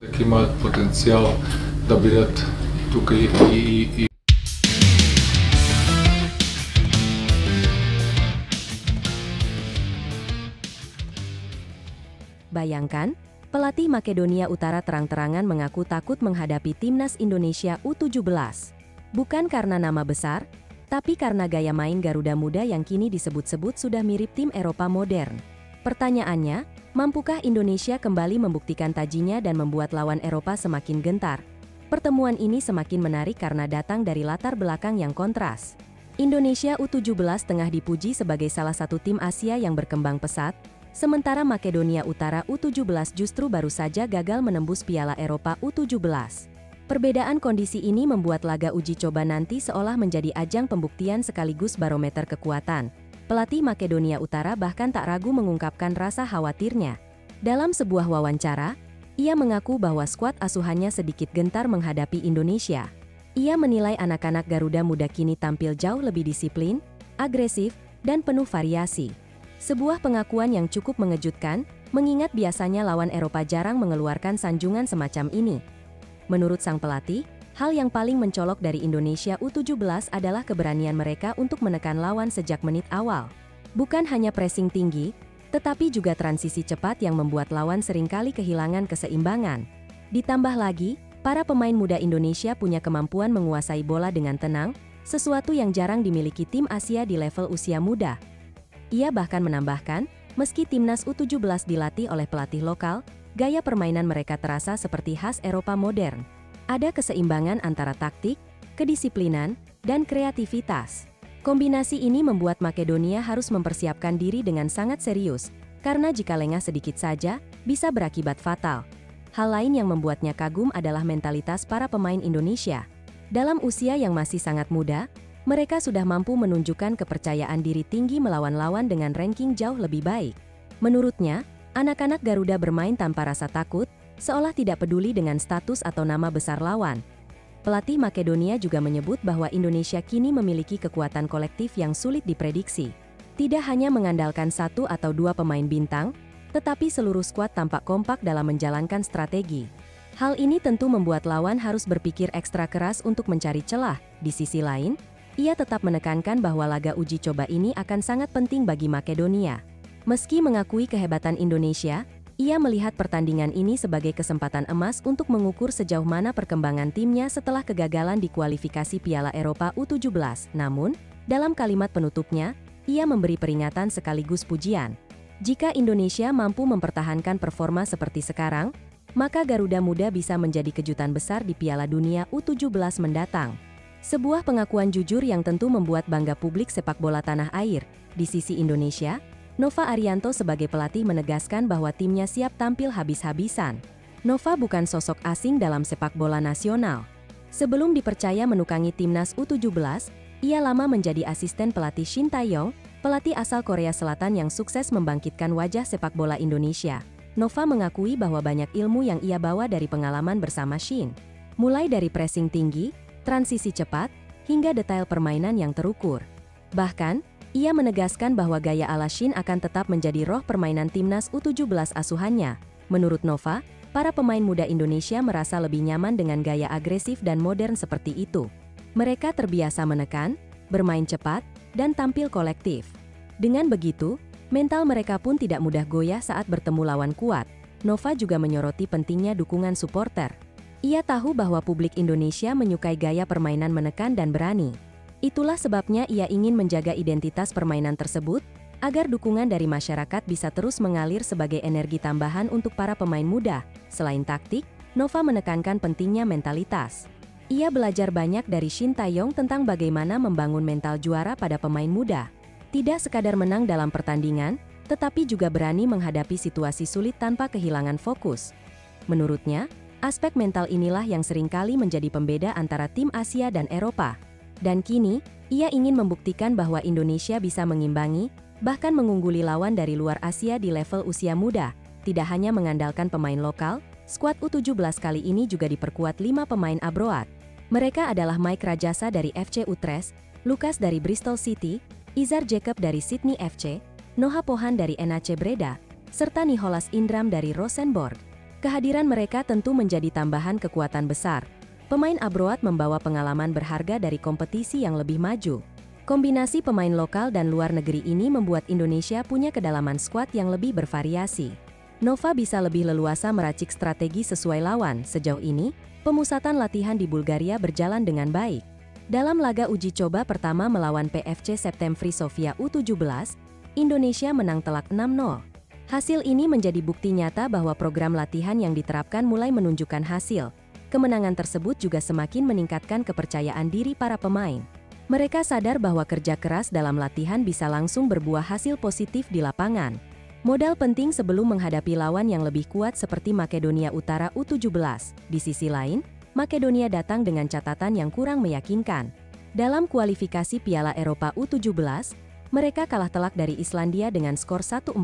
Ki ima potencijal, da bi rad tukaj Bayangkan, pelatih Makedonia Utara terang-terangan mengaku takut menghadapi timnas Indonesia U17. Bukan karena nama besar, tapi karena gaya main Garuda Muda yang kini disebut-sebut sudah mirip tim Eropa modern. Pertanyaannya, mampukah Indonesia kembali membuktikan tajinya dan membuat lawan Eropa semakin gentar? Pertemuan ini semakin menarik karena datang dari latar belakang yang kontras. Indonesia U17 tengah dipuji sebagai salah satu tim Asia yang berkembang pesat, sementara Makedonia Utara U17 justru baru saja gagal menembus Piala Eropa U17. Perbedaan kondisi ini membuat laga uji coba nanti seolah menjadi ajang pembuktian sekaligus barometer kekuatan. Pelatih Makedonia Utara bahkan tak ragu mengungkapkan rasa khawatirnya. Dalam sebuah wawancara, ia mengaku bahwa skuad asuhannya sedikit gentar menghadapi Indonesia. Ia menilai anak-anak Garuda Muda kini tampil jauh lebih disiplin, agresif, dan penuh variasi. Sebuah pengakuan yang cukup mengejutkan, mengingat biasanya lawan Eropa jarang mengeluarkan sanjungan semacam ini. Menurut sang pelatih, hal yang paling mencolok dari Indonesia U17 adalah keberanian mereka untuk menekan lawan sejak menit awal. Bukan hanya pressing tinggi, tetapi juga transisi cepat yang membuat lawan seringkali kehilangan keseimbangan. Ditambah lagi, para pemain muda Indonesia punya kemampuan menguasai bola dengan tenang, sesuatu yang jarang dimiliki tim Asia di level usia muda. Ia bahkan menambahkan, meski timnas U17 dilatih oleh pelatih lokal, gaya permainan mereka terasa seperti khas Eropa modern. Ada keseimbangan antara taktik, kedisiplinan, dan kreativitas. Kombinasi ini membuat Makedonia harus mempersiapkan diri dengan sangat serius, karena jika lengah sedikit saja, bisa berakibat fatal. Hal lain yang membuatnya kagum adalah mentalitas para pemain Indonesia. Dalam usia yang masih sangat muda, mereka sudah mampu menunjukkan kepercayaan diri tinggi melawan lawan dengan ranking jauh lebih baik. Menurutnya, anak-anak Garuda bermain tanpa rasa takut, seolah tidak peduli dengan status atau nama besar lawan. Pelatih Makedonia juga menyebut bahwa Indonesia kini memiliki kekuatan kolektif yang sulit diprediksi. Tidak hanya mengandalkan satu atau dua pemain bintang, tetapi seluruh skuad tampak kompak dalam menjalankan strategi. Hal ini tentu membuat lawan harus berpikir ekstra keras untuk mencari celah. Di sisi lain, ia tetap menekankan bahwa laga uji coba ini akan sangat penting bagi Makedonia. Meski mengakui kehebatan Indonesia, ia melihat pertandingan ini sebagai kesempatan emas untuk mengukur sejauh mana perkembangan timnya setelah kegagalan di kualifikasi Piala Eropa U17. Namun, dalam kalimat penutupnya, ia memberi peringatan sekaligus pujian. Jika Indonesia mampu mempertahankan performa seperti sekarang, maka Garuda Muda bisa menjadi kejutan besar di Piala Dunia U17 mendatang. Sebuah pengakuan jujur yang tentu membuat bangga publik sepak bola tanah air. Di sisi Indonesia, Nova Arianto sebagai pelatih menegaskan bahwa timnya siap tampil habis-habisan. Nova bukan sosok asing dalam sepak bola nasional. Sebelum dipercaya menukangi timnas U17, ia lama menjadi asisten pelatih Shin Tae-yong, pelatih asal Korea Selatan yang sukses membangkitkan wajah sepak bola Indonesia. Nova mengakui bahwa banyak ilmu yang ia bawa dari pengalaman bersama Shin. Mulai dari pressing tinggi, transisi cepat, hingga detail permainan yang terukur. Bahkan, ia menegaskan bahwa gaya ala Shin akan tetap menjadi roh permainan timnas U17 asuhannya. Menurut Nova, para pemain muda Indonesia merasa lebih nyaman dengan gaya agresif dan modern seperti itu. Mereka terbiasa menekan, bermain cepat, dan tampil kolektif. Dengan begitu, mental mereka pun tidak mudah goyah saat bertemu lawan kuat. Nova juga menyoroti pentingnya dukungan supporter. Ia tahu bahwa publik Indonesia menyukai gaya permainan menekan dan berani. Itulah sebabnya ia ingin menjaga identitas permainan tersebut, agar dukungan dari masyarakat bisa terus mengalir sebagai energi tambahan untuk para pemain muda. Selain taktik, Nova menekankan pentingnya mentalitas. Ia belajar banyak dari Shin Tae-yong tentang bagaimana membangun mental juara pada pemain muda. Tidak sekadar menang dalam pertandingan, tetapi juga berani menghadapi situasi sulit tanpa kehilangan fokus. Menurutnya, aspek mental inilah yang seringkali menjadi pembeda antara tim Asia dan Eropa. Dan kini, ia ingin membuktikan bahwa Indonesia bisa mengimbangi, bahkan mengungguli lawan dari luar Asia di level usia muda. Tidak hanya mengandalkan pemain lokal, skuad U17 kali ini juga diperkuat 5 pemain abroad. Mereka adalah Mike Rajasa dari FC Utrecht, Lucas dari Bristol City, Izar Jacob dari Sydney FC, Noah Pohan dari NAC Breda, serta Nicholas Indram dari Rosenborg. Kehadiran mereka tentu menjadi tambahan kekuatan besar. Pemain abroad membawa pengalaman berharga dari kompetisi yang lebih maju. Kombinasi pemain lokal dan luar negeri ini membuat Indonesia punya kedalaman skuad yang lebih bervariasi. Nova bisa lebih leluasa meracik strategi sesuai lawan. Sejauh ini, pemusatan latihan di Bulgaria berjalan dengan baik. Dalam laga uji coba pertama melawan PFC Septemfri Sofia U17, Indonesia menang telak 6-0. Hasil ini menjadi bukti nyata bahwa program latihan yang diterapkan mulai menunjukkan hasil. Kemenangan tersebut juga semakin meningkatkan kepercayaan diri para pemain. Mereka sadar bahwa kerja keras dalam latihan bisa langsung berbuah hasil positif di lapangan. Modal penting sebelum menghadapi lawan yang lebih kuat seperti Makedonia Utara U17. Di sisi lain, Makedonia datang dengan catatan yang kurang meyakinkan. Dalam kualifikasi Piala Eropa U17, mereka kalah telak dari Islandia dengan skor 1-4,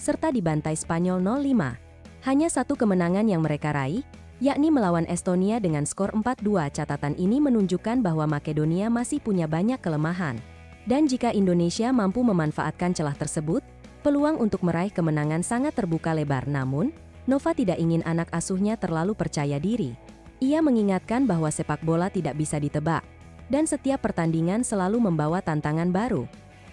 serta dibantai Spanyol 0-5. Hanya satu kemenangan yang mereka raih, yakni melawan Estonia dengan skor 4-2. Catatan ini menunjukkan bahwa Makedonia masih punya banyak kelemahan. Dan jika Indonesia mampu memanfaatkan celah tersebut, peluang untuk meraih kemenangan sangat terbuka lebar. Namun, Nova tidak ingin anak asuhnya terlalu percaya diri. Ia mengingatkan bahwa sepak bola tidak bisa ditebak, dan setiap pertandingan selalu membawa tantangan baru.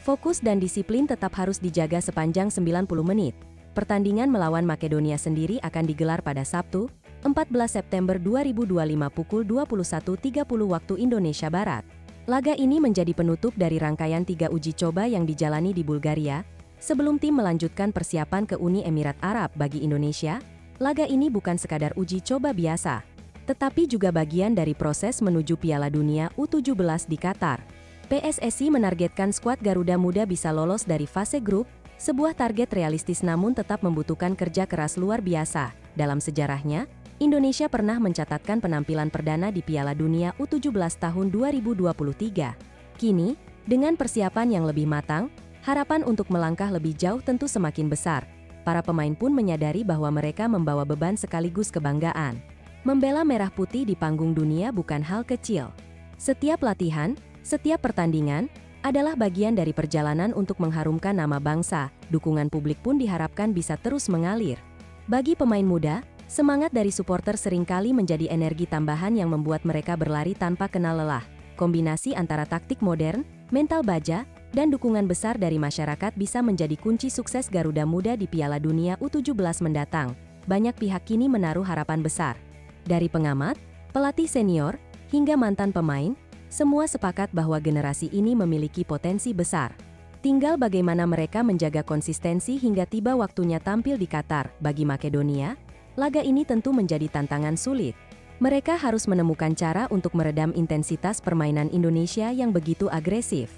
Fokus dan disiplin tetap harus dijaga sepanjang 90 menit. Pertandingan melawan Makedonia sendiri akan digelar pada Sabtu, 14 September 2025 pukul 21.30 waktu Indonesia Barat. Laga ini menjadi penutup dari rangkaian 3 uji coba yang dijalani di Bulgaria, sebelum tim melanjutkan persiapan ke Uni Emirat Arab. Bagi Indonesia, laga ini bukan sekadar uji coba biasa, tetapi juga bagian dari proses menuju Piala Dunia U17 di Qatar. PSSI menargetkan skuad Garuda Muda bisa lolos dari fase grup, sebuah target realistis namun tetap membutuhkan kerja keras luar biasa. Dalam sejarahnya, Indonesia pernah mencatatkan penampilan perdana di Piala Dunia U17 tahun 2023. Kini, dengan persiapan yang lebih matang, harapan untuk melangkah lebih jauh tentu semakin besar. Para pemain pun menyadari bahwa mereka membawa beban sekaligus kebanggaan. Membela merah putih di panggung dunia bukan hal kecil. Setiap latihan, setiap pertandingan, adalah bagian dari perjalanan untuk mengharumkan nama bangsa. Dukungan publik pun diharapkan bisa terus mengalir. Bagi pemain muda, semangat dari supporter seringkali menjadi energi tambahan yang membuat mereka berlari tanpa kenal lelah. Kombinasi antara taktik modern, mental baja, dan dukungan besar dari masyarakat bisa menjadi kunci sukses Garuda Muda di Piala Dunia U17 mendatang. Banyak pihak kini menaruh harapan besar. Dari pengamat, pelatih senior, hingga mantan pemain, semua sepakat bahwa generasi ini memiliki potensi besar. Tinggal bagaimana mereka menjaga konsistensi hingga tiba waktunya tampil di Qatar. Bagi Makedonia, laga ini tentu menjadi tantangan sulit. Mereka harus menemukan cara untuk meredam intensitas permainan Indonesia yang begitu agresif.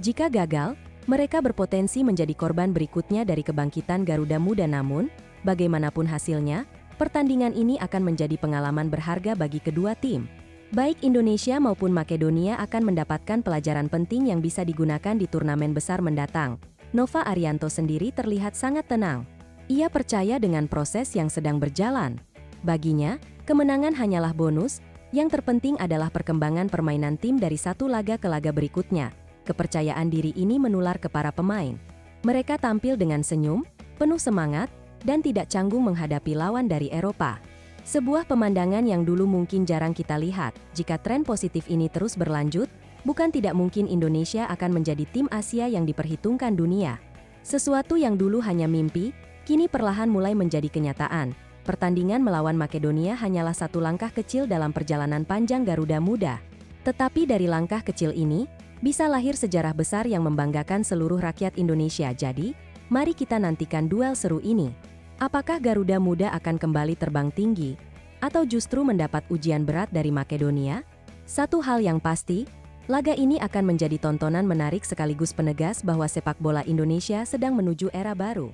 Jika gagal, mereka berpotensi menjadi korban berikutnya dari kebangkitan Garuda Muda. Namun, bagaimanapun hasilnya, pertandingan ini akan menjadi pengalaman berharga bagi kedua tim. Baik Indonesia maupun Makedonia akan mendapatkan pelajaran penting yang bisa digunakan di turnamen besar mendatang. Nova Arianto sendiri terlihat sangat tenang. Ia percaya dengan proses yang sedang berjalan. Baginya, kemenangan hanyalah bonus, yang terpenting adalah perkembangan permainan tim dari satu laga ke laga berikutnya. Kepercayaan diri ini menular ke para pemain. Mereka tampil dengan senyum, penuh semangat, dan tidak canggung menghadapi lawan dari Eropa. Sebuah pemandangan yang dulu mungkin jarang kita lihat. Jika tren positif ini terus berlanjut, bukan tidak mungkin Indonesia akan menjadi tim Asia yang diperhitungkan dunia. Sesuatu yang dulu hanya mimpi, kini perlahan mulai menjadi kenyataan. Pertandingan melawan Makedonia hanyalah satu langkah kecil dalam perjalanan panjang Garuda Muda. Tetapi dari langkah kecil ini, bisa lahir sejarah besar yang membanggakan seluruh rakyat Indonesia. Jadi, mari kita nantikan duel seru ini. Apakah Garuda Muda akan kembali terbang tinggi, atau justru mendapat ujian berat dari Makedonia? Satu hal yang pasti, laga ini akan menjadi tontonan menarik sekaligus penegas bahwa sepak bola Indonesia sedang menuju era baru.